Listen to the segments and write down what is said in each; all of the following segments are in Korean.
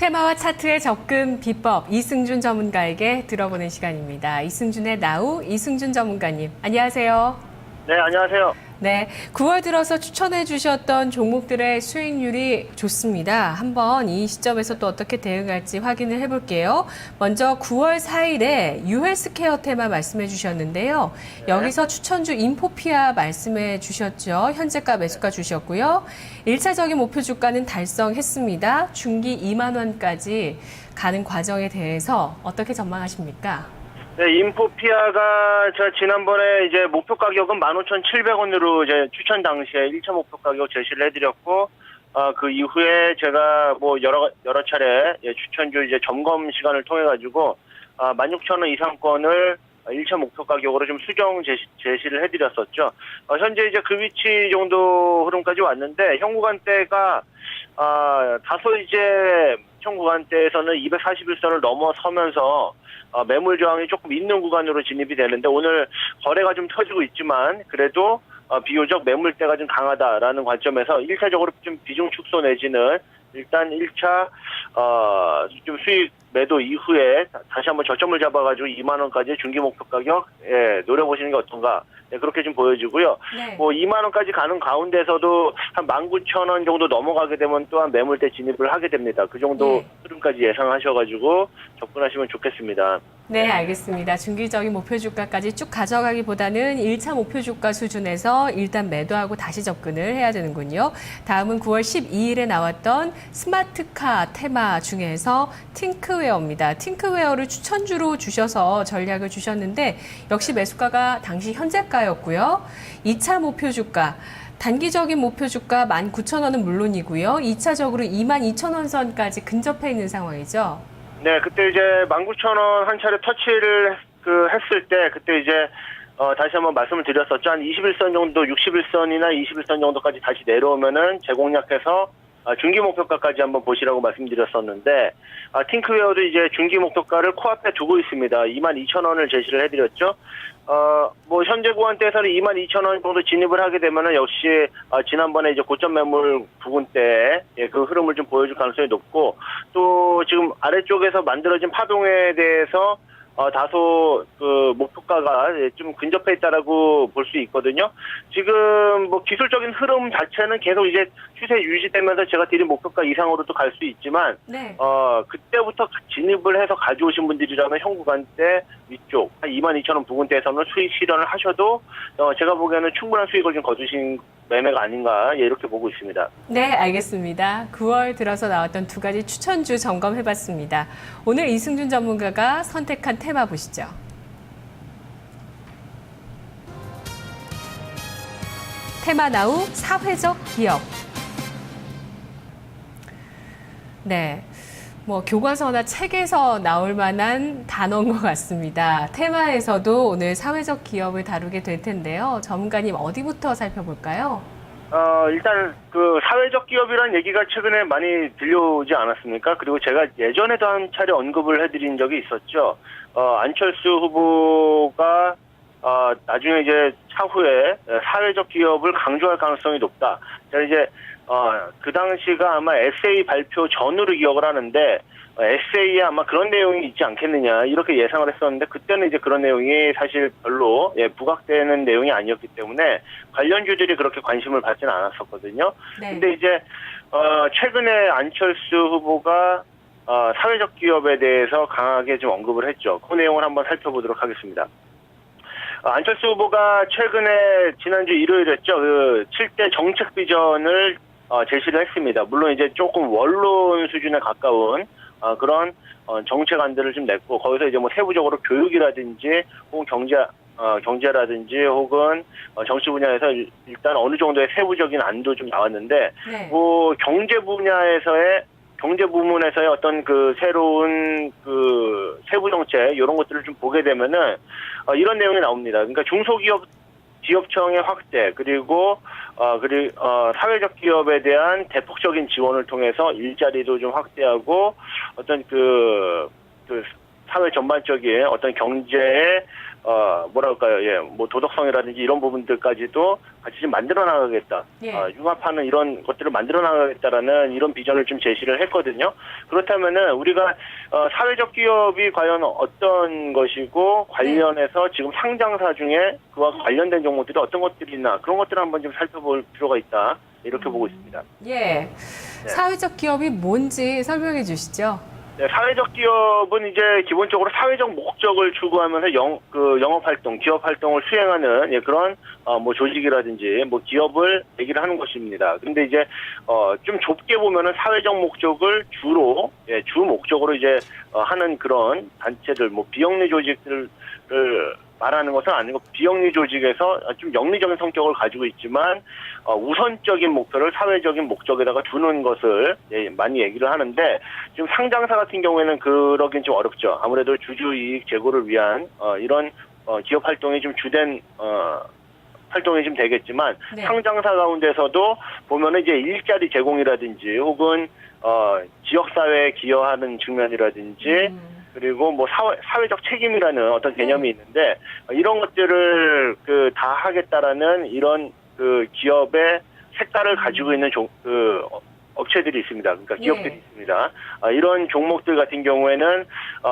테마와 차트의 접근 비법 이승준 전문가에게 들어보는 시간입니다. 이승준의 나우 이승준 전문가님, 안녕하세요. 네, 안녕하세요. 네, 9월 들어서 추천해 주셨던 종목들의 수익률이 좋습니다. 한번 이 시점에서 또 어떻게 대응할지 확인을 해볼게요. 먼저 9월 4일에 유헬스케어 테마 말씀해 주셨는데요. 네. 여기서 추천주 인포피아 말씀해 주셨죠. 현재가 매수가 주셨고요. 1차적인 목표 주가는 달성했습니다. 중기 2만 원까지 가는 과정에 대해서 어떻게 전망하십니까? 네, 인포피아가 제가 지난번에 이제 목표 가격은 15,700원으로 이제 추천 당시에 1차 목표 가격 제시를 해드렸고, 그 이후에 제가 뭐 여러 차례 추천주 이제 점검 시간을 통해 가지고 16,000원 이상권을 1차 목표 가격으로 좀 수정 제시를 해드렸었죠. 현재 이제 그 위치 정도 흐름까지 왔는데 현 구간대가 다소 이제 현 구간대에서는 241선을 넘어서면서 매물 저항이 조금 있는 구간으로 진입이 되는데 오늘 거래가 좀 터지고 있지만 그래도 비교적 매물대가 좀 강하다라는 관점에서 1차적으로 좀 비중 축소 내지는 일단 1차 좀 수익 매도 이후에 다시 한번 저점을 잡아가지고 2만 원까지 중기 목표 가격 노려보시는 게 어떤가 그렇게 좀 보여지고요. 네. 뭐 2만 원까지 가는 가운데서도 한 19,000원 정도 넘어가게 되면 또한 매물대 진입을 하게 됩니다. 그 정도 흐름까지 예상하셔가지고 접근하시면 좋겠습니다. 네, 알겠습니다. 중기적인 목표 주가까지 쭉 가져가기보다는 1차 목표 주가 수준에서 일단 매도하고 다시 접근을 해야 되는군요. 다음은 9월 12일에 나왔던 스마트카 테마 중에서 팅크웨어입니다. 팅크웨어를 추천주로 주셔서 전략을 주셨는데 역시 매수가가 당시 현재가였고요. 2차 목표 주가. 단기적인 목표 주가 19,000원은 물론이고요. 2차적으로 22,000원 선까지 근접해 있는 상황이죠. 네, 그때 이제 19,000원 한 차례 터치를 했을 때 그때 이제 다시 한번 말씀을 드렸었죠. 한 21선 정도, 61선이나 21선 정도까지 다시 내려오면은 재공략해서 중기 목표가까지 한번 보시라고 말씀드렸었는데 팅크웨어도 이제 중기 목표가를 코앞에 두고 있습니다. 22,000원을 제시를 해드렸죠. 뭐 현재 구간대에서는 22,000원 정도 진입을 하게 되면은 역시 지난번에 이제 고점 매물 부근 때 그 흐름을 좀 보여줄 가능성이 높고 또 지금 아래쪽에서 만들어진 파동에 대해서 다소 그 목표가가 좀 근접해 있다라고 볼 수 있거든요. 지금 뭐 기술적인 흐름 자체는 계속 이제 추세 유지되면서 제가 드린 목표가 이상으로도 갈 수 있지만 네. 그때부터 진입을 해서 가져오신 분들이라면 현 구간대 위쪽 22,000원 부근대에서는 수익 실현을 하셔도 제가 보기에는 충분한 수익을 좀 거두신 매매가 아닌가 이렇게 보고 있습니다. 네, 알겠습니다. 9월 들어서 나왔던 두 가지 추천주 점검해봤습니다. 오늘 이승준 전문가가 선택한 테마 보시죠. 테마 나우 사회적 기업. 네. 뭐 교과서나 책에서 나올 만한 단어인 것 같습니다. 테마에서도 오늘 사회적 기업을 다루게 될 텐데요. 전문가님 어디부터 살펴볼까요? 일단 그 사회적 기업이라는 얘기가 최근에 많이 들려오지 않았습니까? 그리고 제가 예전에도 한 차례 언급을 해드린 적이 있었죠. 안철수 후보가 나중에 이제 차후에 사회적 기업을 강조할 가능성이 높다. 제가 이제 그 당시가 아마 에세이 발표 전후로 기억을 하는데 에세이에 아마 그런 내용이 있지 않겠느냐 이렇게 예상을 했었는데 그때는 이제 그런 내용이 사실 별로 부각되는 내용이 아니었기 때문에 관련주들이 그렇게 관심을 받지는 않았었거든요. 네. 근데 이제 최근에 안철수 후보가 사회적 기업에 대해서 강하게 좀 언급을 했죠. 그 내용을 한번 살펴보도록 하겠습니다. 안철수 후보가 최근에 지난주 일요일이었죠. 그 7대 정책 비전을 제시를 했습니다. 물론 이제 조금 원론 수준에 가까운 그런 정책안들을 좀 냈고 거기서 이제 뭐 세부적으로 교육이라든지 혹은 경제라든지 혹은 정치 분야에서 일단 어느 정도의 세부적인 안도 좀 나왔는데 네. 뭐 경제 부문에서의 어떤 그 새로운 그 세부 정책 이런 것들을 좀 보게 되면은 이런 내용이 나옵니다. 그러니까 지역청의 확대 그리고 사회적 기업에 대한 대폭적인 지원을 통해서 일자리도 좀 확대하고 어떤 그 사회 전반적인 어떤 경제의 뭐랄까요, 예, 뭐 도덕성이라든지 이런 부분들까지도 같이 좀 만들어 나가겠다. 예. 융합하는 이런 것들을 만들어 나가겠다라는 이런 비전을 좀 제시를 했거든요. 그렇다면은 우리가 사회적 기업이 과연 어떤 것이고 관련해서 지금 상장사 중에 그와 관련된 종목들이 어떤 것들이 있나 그런 것들을 한번 좀 살펴볼 필요가 있다. 이렇게 보고 있습니다. 예. 사회적 기업이 뭔지 설명해 주시죠. 네, 사회적 기업은 이제 기본적으로 사회적 목적을 추구하면서 영업 활동, 기업 활동을 수행하는 그런 뭐 조직이라든지 뭐 기업을 얘기를 하는 것입니다. 근데 이제 좀 좁게 보면은 사회적 목적을 주로 주 목적으로 이제 하는 그런 단체들, 뭐 비영리 조직들을 말하는 것은 아니고 비영리 조직에서 좀 영리적인 성격을 가지고 있지만 우선적인 목표를 사회적인 목적에다가 두는 것을 많이 얘기를 하는데 지금 상장사 같은 경우에는 그러긴 좀 어렵죠. 아무래도 주주이익 제고를 위한 이런 기업 활동이 좀 주된 활동이 좀 되겠지만 네. 상장사 가운데서도 보면은 이제 일자리 제공이라든지 혹은 지역사회에 기여하는 측면이라든지 그리고 뭐 사회적 책임이라는 어떤 개념이 있는데 이런 것들을 다 하겠다라는 이런 기업의 색깔을 가지고 있는 업체들이 있습니다. 그러니까 기업들이 있습니다. 이런 종목들 같은 경우에는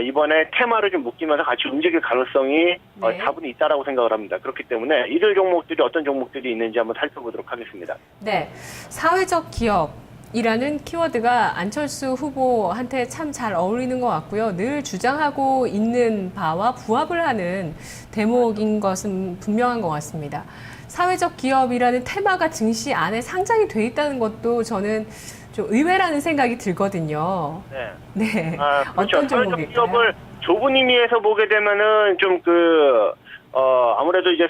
이번에 테마를 좀 묶이면서 같이 움직일 가능성이 다분히 있다라고 생각을 합니다. 그렇기 때문에 이들 종목들이 어떤 종목들이 있는지 한번 살펴보도록 하겠습니다. 네, 사회적 기업이라는 키워드가 안철수 후보한테 참 잘 어울리는 것 같고요. 늘 주장하고 있는 바와 부합을 하는 대목인 것은 분명한 것 같습니다. 사회적 기업이라는 테마가 증시 안에 상장이 돼 있다는 것도 저는 좀 의외라는 생각이 들거든요. 네. 네. 그렇죠. 어떤 사회적 종목일까요? 기업을 좁은 의미에서 보게 되면은 좀 아무래도 이제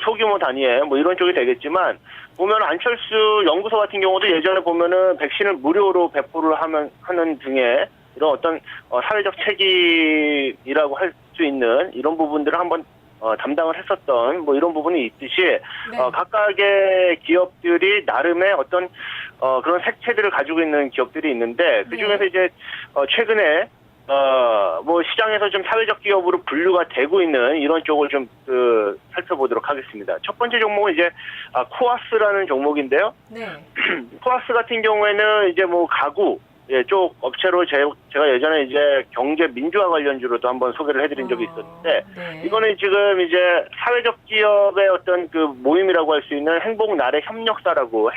소규모 단위의 뭐 이런 쪽이 되겠지만 보면 안철수 연구소 같은 경우도 예전에 보면은 백신을 무료로 배포를 하는 등의 이런 어떤 사회적 책임이라고 할 수 있는 이런 부분들을 한번 담당을 했었던 뭐 이런 부분이 있듯이 각각의 기업들이 나름의 어떤 그런 색채들을 가지고 있는 기업들이 있는데 그 중에서 이제 최근에 뭐 시장에서 좀 사회적 기업으로 분류가 되고 있는 이런 쪽을 좀 살펴보도록 하겠습니다. 첫 번째 종목은 이제 코아스라는 종목인데요. 네. 코아스 같은 경우에는 이제 뭐 가구 쪽 업체로 제가 예전에 이제 경제 민주화 관련주로도 한번 소개를 해드린 적이 있었는데 이거는 지금 이제 사회적 기업의 어떤 모임이라고 할 수 있는 행복 나래 협력사라고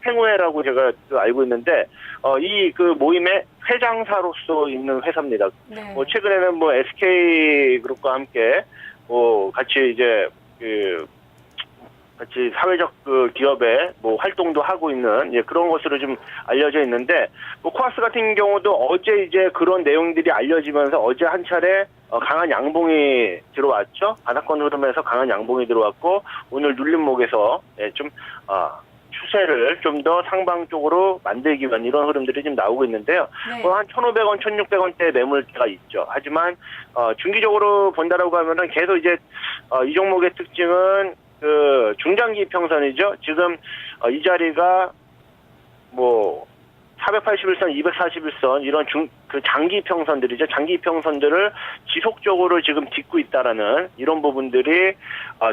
행우회라고 제가 알고 있는데 이 모임의 회장사로서 있는 회사입니다. 네. 최근에는 뭐 SK 그룹과 함께 같이 이제 같이 사회적 기업의 뭐 활동도 하고 있는 그런 것으로 좀 알려져 있는데 뭐 코아스 같은 경우도 어제 이제 그런 내용들이 알려지면서 어제 한 차례 강한 양봉이 들어왔죠. 바닥권 흐름에서 강한 양봉이 들어왔고 오늘 눌림목에서 좀 추세를 좀 더 상방 쪽으로 만들기 위한 이런 흐름들이 지금 나오고 있는데요. 한 1,500원, 1,600원대 매물대가 있죠. 하지만 중기적으로 본다라고 하면은 계속 이제 이 종목의 특징은 중장기 평선이죠. 지금 이 자리가 뭐 481선, 241선 이런 장기 평선들이죠. 장기 평선들을 지속적으로 지금 딛고 있다라는 이런 부분들이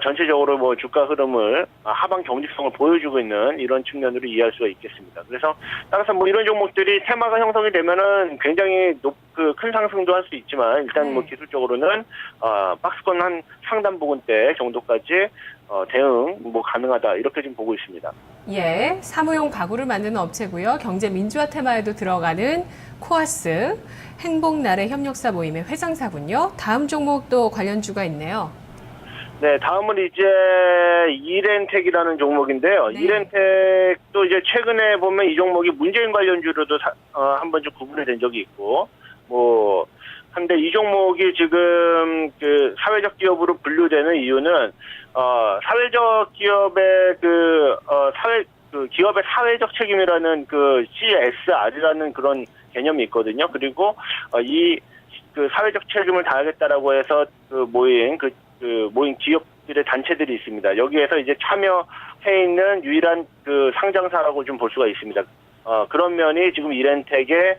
전체적으로 뭐 주가 흐름을 하방 경직성을 보여주고 있는 이런 측면으로 이해할 수가 있겠습니다. 그래서 따라서 뭐 이런 종목들이 테마가 형성이 되면은 굉장히 큰 상승도 할 수 있지만 일단 뭐 기술적으로는 박스권 한 상단 부근대 정도까지 대응 뭐 가능하다 이렇게 좀 보고 있습니다. 예, 사무용 가구를 만드는 업체고요. 경제 민주화 테마에도 들어가는 코아스 행복나래 협력사 모임의 회장사군요. 다음 종목도 관련주가 있네요. 네, 다음은 이제 이렌텍이라는 종목인데요. 네. 이렌텍도 이제 최근에 보면 이 종목이 문재인 관련주로도 한번 좀 구분이 된 적이 있고 한데 이 종목이 지금 사회적 기업으로 분류되는 이유는 사회적 기업의 기업의 사회적 책임이라는 CSR이라는 그런 개념이 있거든요. 그리고 이 사회적 책임을 다하겠다라고 해서 모인 기업들의 단체들이 있습니다. 여기에서 이제 참여해 있는 유일한 상장사라고 좀 볼 수가 있습니다. 그런 면이 지금 이렌텍의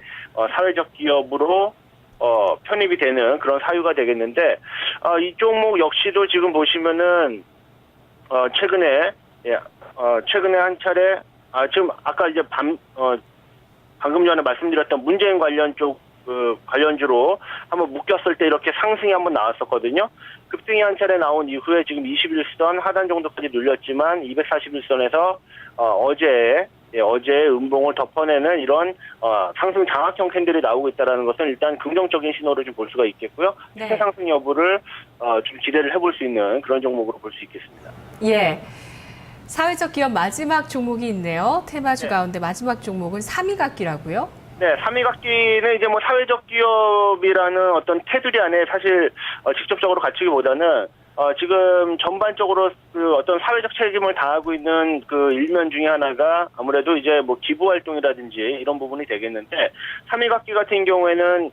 사회적 기업으로 편입이 되는 그런 사유가 되겠는데, 이 종목 역시도 지금 보시면은, 최근에, 최근에 한 차례, 지금 아까 이제 방금 전에 말씀드렸던 문재인 관련 쪽, 관련주로 한번 묶였을 때 이렇게 상승이 한번 나왔었거든요. 급등이 한 차례 나온 이후에 지금 21선 하단 정도까지 눌렸지만 241선에서 어제 음봉을 덮어내는 이런 상승 장악형 캔들이 나오고 있다는 것은 일단 긍정적인 신호를 좀 볼 수가 있겠고요. 네. 추세 상승 여부를 좀 기대를 해볼 수 있는 그런 종목으로 볼 수 있겠습니다. 예. 사회적 기업 마지막 종목이 있네요. 테마주 네. 가운데 마지막 종목은 삼위각기라고요? 네, 삼위각기는 이제 뭐 사회적 기업이라는 어떤 테두리 안에 사실 직접적으로 갖추기보다는 지금 전반적으로 그 어떤 사회적 책임을 다하고 있는 그 일면 중에 하나가 아무래도 이제 뭐 기부 활동이라든지 이런 부분이 되겠는데, 삼위각기 같은 경우에는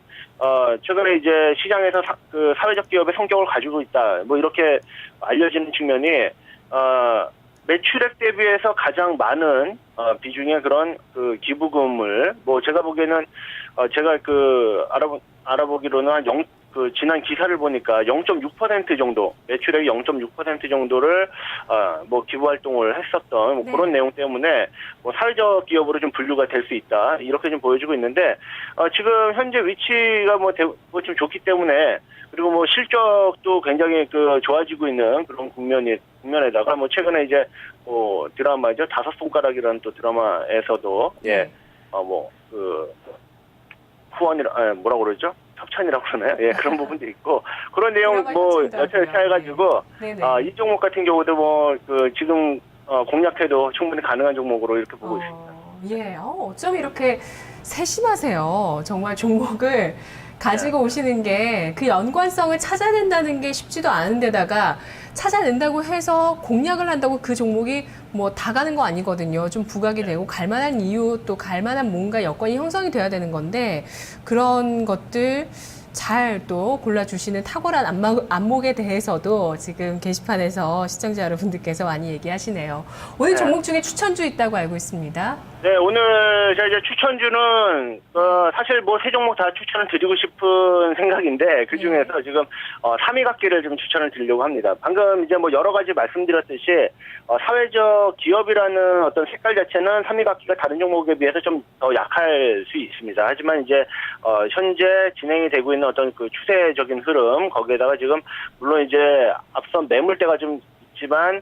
최근에 이제 시장에서 그 사회적 기업의 성격을 가지고 있다, 뭐 이렇게 알려지는 측면이 매출액 대비해서 가장 많은 비중의 그런 그 기부금을, 뭐 제가 보기에는 제가 그 알아보기로는 한 지난 기사를 보니까 0.6% 정도, 매출액 0.6% 정도를 뭐 기부 활동을 했었던 뭐 네. 그런 내용 때문에 뭐 사회적 기업으로 좀 분류가 될 수 있다, 이렇게 좀 보여지고 있는데, 지금 현재 위치가 뭐 좀 좋기 때문에, 그리고 뭐 실적도 굉장히 그 좋아지고 있는 그런 국면에다가 뭐 최근에 이제 뭐 드라마죠, 다섯 손가락이라는 또 드라마에서도 네. 뭐 그 후원이라 뭐라고 그러죠? 협찬이라고 그러나요? 예, 그런 부분도 있고, 그런 내용 드라마 뭐 협찬도 여차여차 하고요. 해가지고 네. 이 종목 같은 경우도 뭐 그 지금 공략해도 충분히 가능한 종목으로 이렇게 보고 있습니다. 예. 어쩜 이렇게 세심하세요. 정말 종목을 가지고 오시는 게 그 연관성을 찾아낸다는 게 쉽지도 않은데다가 찾아낸다고 해서 공략을 한다고 그 종목이 뭐 다 가는 거 아니거든요. 좀 부각이 되고 갈만한 이유, 또 갈만한 뭔가 여건이 형성이 돼야 되는 건데, 그런 것들 잘 또 골라주시는 탁월한 안목에 대해서도 지금 게시판에서 시청자 여러분들께서 많이 얘기하시네요. 오늘 네. 종목 중에 추천주 있다고 알고 있습니다. 네, 오늘 제가 이제 추천주는 사실 뭐 세 종목 다 추천을 드리고 싶은 생각인데, 그 중에서 지금 삼위각기를 좀 추천을 드리려고 합니다. 방금 이제 뭐 여러 가지 말씀드렸듯이 사회적 기업이라는 어떤 색깔 자체는 삼위각기가 다른 종목에 비해서 좀 더 약할 수 있습니다. 하지만 이제 현재 진행이 되고 있는 어떤 그 추세적인 흐름, 거기에다가 지금 물론 이제 앞선 매물대가 좀 있지만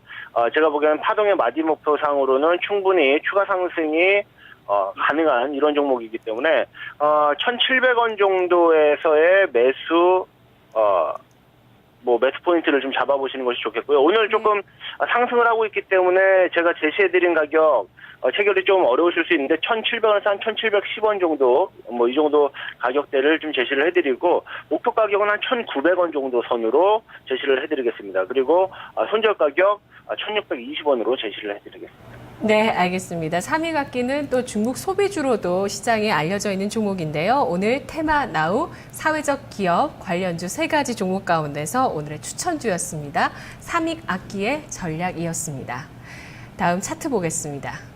제가 보기에는 파동의 마디목표상으로는 충분히 추가 상승이 가능한 이런 종목이기 때문에 1,700원 정도에서의 매수 매수 포인트를 좀 잡아보시는 것이 좋겠고요. 오늘 조금 상승을 하고 있기 때문에 제가 제시해드린 가격 체결이 좀 어려우실 수 있는데 1,700원에서 한 1,710원 정도, 뭐 이 정도 가격대를 좀 제시를 해드리고, 목표 가격은 한 1,900원 정도 선으로 제시를 해드리겠습니다. 그리고 손절 가격 1,620원으로 제시를 해드리겠습니다. 네, 알겠습니다. 삼위각기는 또 중국 소비주로도 시장에 알려져 있는 종목인데요. 오늘 테마나우 사회적 기업 관련주 3가지 종목 가운데서 오늘의 추천주였습니다. 삼위각기의 전략이었습니다. 다음 차트 보겠습니다.